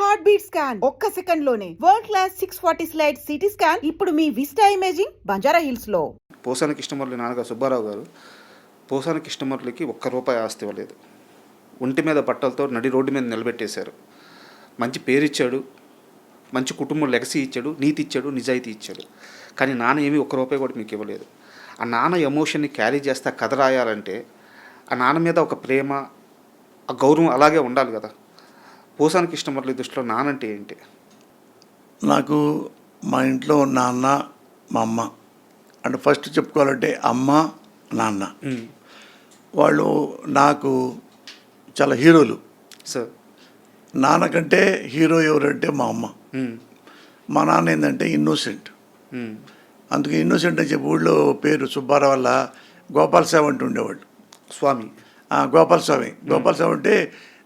Heart beat scan ఒక్క second లోనే world class 640 slide CT scan ఇప్పుడు మీ విస్టా ఇమేజింగ్ బంజారా హిల్స్ లో. పోసాని కృష్ణమురళి నాన్నగారు సుబ్బారావు గారు పోసాని కృష్ణమురళికి ₹1 ఆస్తి ఇవ్వలేదు. ఒంటి మీద బట్టలతో నడి రోడ్డు మీద నిలబెట్టేశారు. మంచి పేరు ఇచ్చాడు, మంచి కుటుంబం లెగసీ ఇచ్చాడు, నీతి ఇచ్చాడు, నిజాయితీ ఇచ్చాడు. కానీ నాన్న ఏమీ ₹1 కూడా మీకు ఇవ్వలేదు. ఆ నాన్న ఎమోషన్ని క్యారీ చేస్తా కథ రాయాలంటే ఆ నాన్న మీద ఒక ప్రేమ, ఆ గౌరవం అలాగే ఉండాలి కదా. పోసాని కృష్ణమురళి దృష్టిలో నాన్న అంటే ఏంటి? నాకు మా ఇంట్లో నాన్న, మా అమ్మ అంటే ఫస్ట్ చెప్పుకోవాలంటే అమ్మ, నాన్న వాళ్ళు నాకు చాలా హీరోలు. సార్, నాన్న కంటే హీరో ఎవరంటే మా అమ్మ. మా నాన్న ఏంటంటే ఇన్నోసెంట్. అందుకే ఇన్నోసెంట్ అని చెప్పి ఊళ్ళో పేరు సుబ్బారావు వల్ల గోపాలస్వామి అంటూ ఉండేవాళ్ళు. స్వామి, గోపాలస్వామి. గోపాలస్వామి అంటే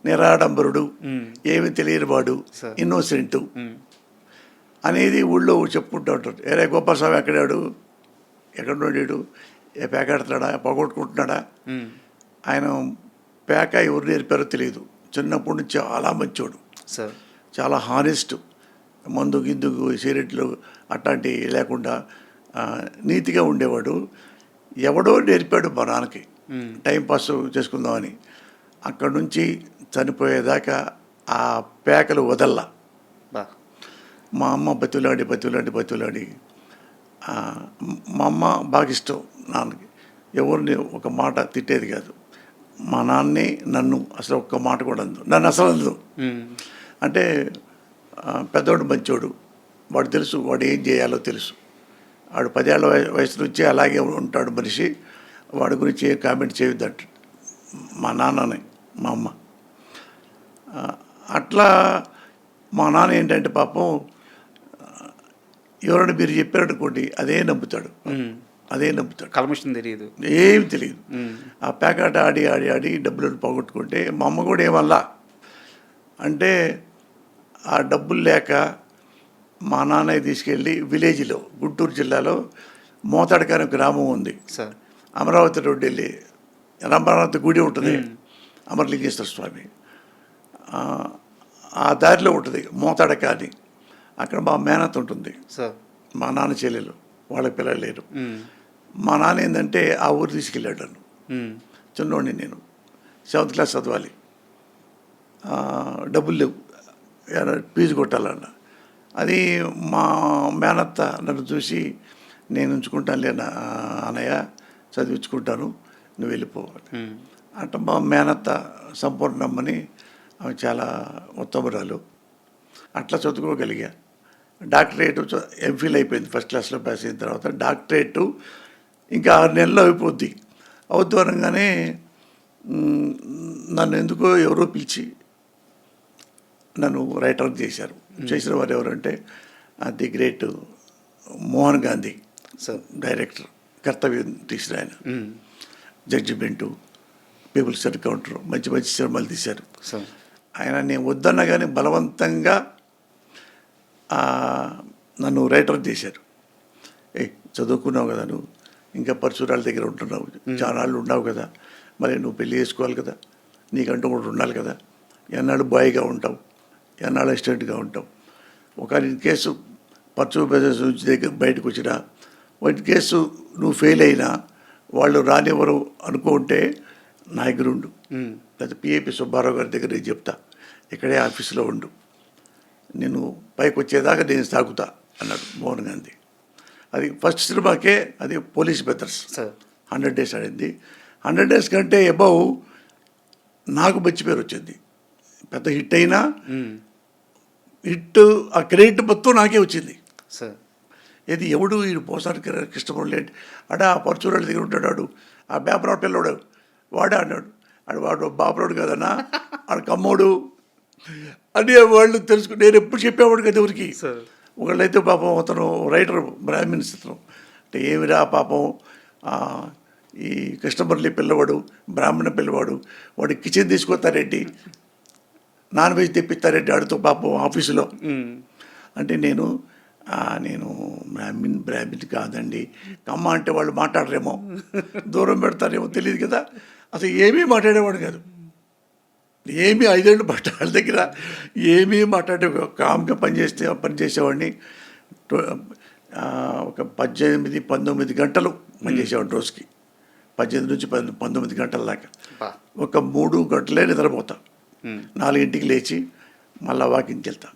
నిరాడంబరుడు, ఏమి తెలియని వాడు, ఇన్నోసెంటు అనేది ఊళ్ళో చెప్పుకుంటూ ఉంటారు. ఏరే గోపాలస్వామి ఎక్కడాడు, ఎక్కడ ఉన్నాడు, ఏ పేక ఆడుతున్నాడా, పోగొట్టుకుంటున్నాడా, ఆయన పేక ఎవరు నేర్పారో తెలియదు. చిన్నప్పటి నుంచి చాలా మంచోడు, చాలా హానెస్ట్, మందు గిందుకు సిగరెట్లు అట్లాంటివి లేకుండా నీతిగా ఉండేవాడు. ఎవడో నేర్పాడు మా నాన్నకి టైంపాస్ చేసుకుందామని. అక్కడి నుంచి చనిపోయేదాకా ఆ పేకలు వదల్లా. మా అమ్మ బతులాడి మా అమ్మ బాగా ఇష్టం నాన్నకి. ఎవరిని ఒక మాట తిట్టేది కాదు. మా నాన్నే నన్ను అసలు ఒక్క మాట కూడా అందు, నన్ను అసలు అందు. అంటే పెద్దవాడు మంచోడు, వాడు తెలుసు వాడు ఏం చేయాలో తెలుసు. వాడు 10 ఏళ్ల వయసు నుంచి అలాగే ఉంటాడు మనిషి, వాడి గురించి ఏ కామెంట్ చేయొద్దంట మా నాన్నని మా అమ్మ. అట్లా మా నాన్న ఏంటంటే పాపం ఎవరైనా మీరు చెప్పారనుకోండి అదే నమ్ముతాడు. కల్మషం తెలియదు, ఏమి తెలియదు. ఆ ప్యాకెట్ ఆడి డబ్బులను పోగొట్టుకుంటే మా అమ్మ కూడా ఏమల్లా. అంటే ఆ డబ్బులు లేక మా నాన్నయ్య తీసుకెళ్ళి విలేజ్లో గుంటూరు జిల్లాలో మోతాడక అనే గ్రామం ఉంది. అమరావతి రోడ్డు వెళ్ళి అమరావతి గుడి ఉంటుంది, అమరలింగేశ్వర స్వామి, ఆ దారిలో ఉంటుంది మోతాడక అని. అక్కడ మా మేనత్ ఉంటుంది, మా నాన్న చెల్లెలు, వాళ్ళ పిల్లలు లేరు. మా నాన్న ఏంటంటే ఆ ఊరు తీసుకెళ్ళాడు నన్ను. చిన్నోడిని నేను 7th క్లాస్ చదవాలి, డబ్బులు లేవు, ఫీజు కొట్టాలన్న. అది మా మేనత్త నన్ను చూసి నేను ఉంచుకుంటాను లేనా అన్నయ్య, చదివించుకుంటాను, నువ్వు వెళ్ళిపోవాలి అంటే. మా మేనత్త సంపూర్ణమ్మని, ఆమె చాలా ఉత్తమరాలు. అట్లా చదువుకోగలిగా. డాక్టరేటు ఎంఫిల్ అయిపోయింది, ఫస్ట్ క్లాస్లో పాస్ అయిన తర్వాత డాక్టరేటు ఇంకా 6 నెలల్లో అయిపోద్ది. అవుతూ అనగానే నన్ను ఎందుకో ఎవరో పిలిచి నన్ను రైటర్ చేశారు. చేసిన వారు ఎవరంటే the great Mohan Gandhi, director, కర్తవ్యం తీసిన ఆయన, జడ్జిమెంటు, పీపుల్స్ ఎన్కౌంటర్, మంచి మంచి సినిమాలు తీశారు ఆయన. నేను వద్దన్నా కానీ బలవంతంగా నన్ను రైటర్ చేశారు. చదువుకున్నావు కదా నువ్వు, ఇంకా పరశురాల దగ్గర ఉంటున్నావు, చాలాళ్ళు ఉన్నావు కదా, మరి నువ్వు పెళ్లి చేసుకోవాలి కదా, నీకంటూ కూడా ఉండాలి కదా, ఎన్నాళ్ళు బాయ్గా ఉంటావు, ఎన్నాళ్ళు అసిస్టెంట్గా ఉంటావు. ఒక ఇన్ కేసు పరచు బిజినెస్ నుంచి దగ్గర బయటకు వచ్చినా, ఇన్ కేసు నువ్వు ఫెయిల్ అయినా వాళ్ళు రానివ్వరు అనుకుంటే నా దగ్గర ఉండు, లేదా పిఏపి సుబ్బారావు గారి దగ్గర నేను చెప్తా, ఇక్కడే ఆఫీసులో ఉండు, నేను పైకి వచ్చేదాకా నేను సాగుతా అన్నాడు మోహన్ గాంధీ. అది ఫస్ట్ సినిమాకే, అది పోలీస్ బ్రదర్స్ 100 days ఆడింది. 100 days కంటే అబౌవ్ నాకు మంచి పేరు వచ్చింది. పెద్ద హిట్ అయినా హిట్ ఆ క్రెడిట్ మొత్తం నాకే వచ్చింది. ఇది ఎవడు ఈ పోసాని కృష్ణమురళి ఏంటి అంటే ఆ పరచూరాళ్ళ దగ్గర ఉంటాడు, ఆ బాపరాడు పిల్లడు వాడే అన్నాడు. వాడు బాపరాడు కదన్నా, ఆడు కమ్మోడు అని వాళ్ళు తెలుసుకుని. నేను ఎప్పుడు చెప్పేవాడు కదా ఎవరికి. ఒకళ్ళైతే పాపం అతను రైటర్, బ్రాహ్మిన్స్ అతను, అంటే ఏమిరా పాపం ఈ కృష్ణమురళి పిల్లవాడు, బ్రాహ్మణ పిల్లవాడు, వాడు కిచెన్ తీసుకొస్తారేంటి, నాన్ వెజ్ తెప్పిస్తారేంటి ఆడితో పాపం ఆఫీసులో. అంటే నేను బ్రాహ్మిన్ కాదండి, కమ్మ అంటే వాళ్ళు మాట్లాడరేమో, దూరం పెడతారేమో తెలియదు కదా, అసలు ఏమీ మాట్లాడేవాడు కాదు. ఏమీ 5 ఏళ్ళు పట్ట వాళ్ళ దగ్గర ఏమీ మాట్లాడే కామ్గా పనిచేసేవాడిని. ఒక 18-19 గంటలు పనిచేసేవాడిని రోజుకి. 18 నుంచి 19 గంటల దాకా. ఒక 3 గంటలే నిద్రపోతా. 4 లేచి మళ్ళీ వాకింగ్కి వెళ్తా.